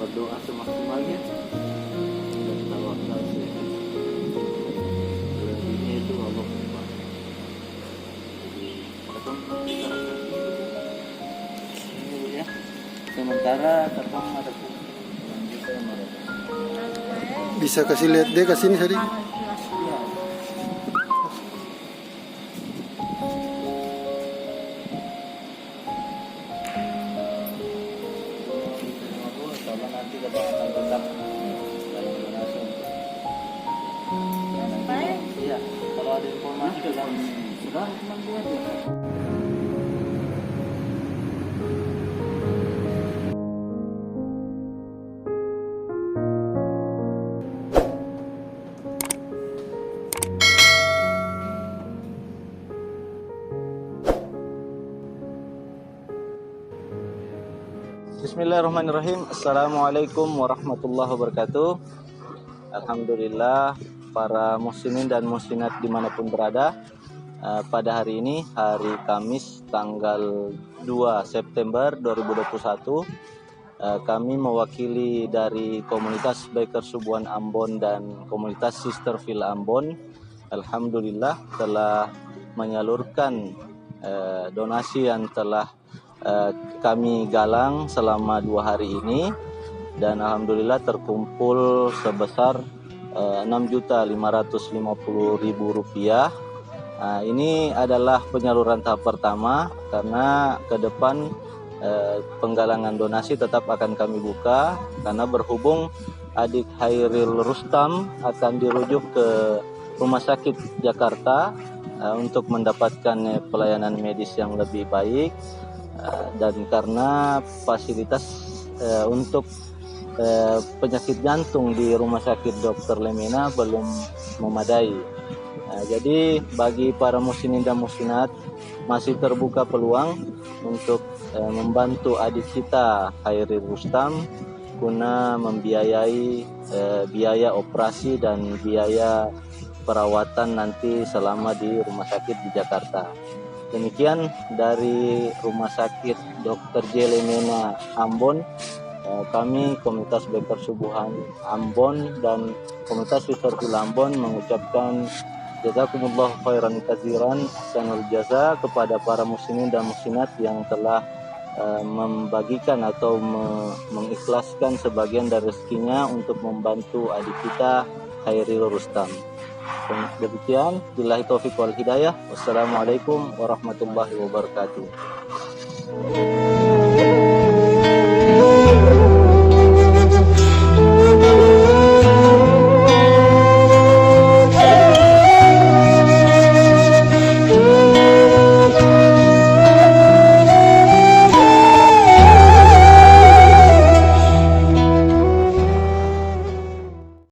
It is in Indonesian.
berdoa semaksimalnya dan tawakal selebihnya itu Allah SWT. Jadi katong bisa rasakan ini ya. Sementara katong ada yang bisa mereka. Bisa kasih lihat dia ke sini tadi. Nanti kita akan tetap dalam donasi. Iya, kalau ada informasi kita sudah cuma buat ya. Bismillahirrahmanirrahim. Assalamualaikum warahmatullahi wabarakatuh. Alhamdulillah para muslimin dan muslimat dimanapun berada, pada hari ini hari Kamis tanggal 2 September 2021, kami mewakili dari komunitas Biker Subuhan Ambon dan komunitas Sisterville Ambon, alhamdulillah telah menyalurkan donasi yang telah kami galang selama 2 hari ini, dan alhamdulillah terkumpul sebesar Rp6.550.000. Ini adalah penyaluran tahap pertama, karena ke depan penggalangan donasi tetap akan kami buka, karena berhubung adik Hairil Rustam akan dirujuk ke Rumah Sakit Jakarta untuk mendapatkan pelayanan medis yang lebih baik. Dan karena fasilitas untuk penyakit jantung di Rumah Sakit Dr. Lemena belum memadai. Jadi bagi para muslimin dan muslimat masih terbuka peluang untuk membantu adik kita Hairil Rustam guna membiayai biaya operasi dan biaya perawatan nanti selama di rumah sakit di Jakarta. Demikian dari Rumah Sakit Dr. J. Lemena Ambon, kami komunitas Biker Subuhan Ambon dan komunitas Sisterville Ambon mengucapkan jazakumullah khairan katsiran ahsanul jaza kepada para muslimin dan muslimat yang telah membagikan atau mengikhlaskan sebagian dari rezekinya untuk membantu adik kita Hairil Rustam. Demikian, billahi taufiq wal hidayah. Wassalamualaikum warahmatullahi wabarakatuh.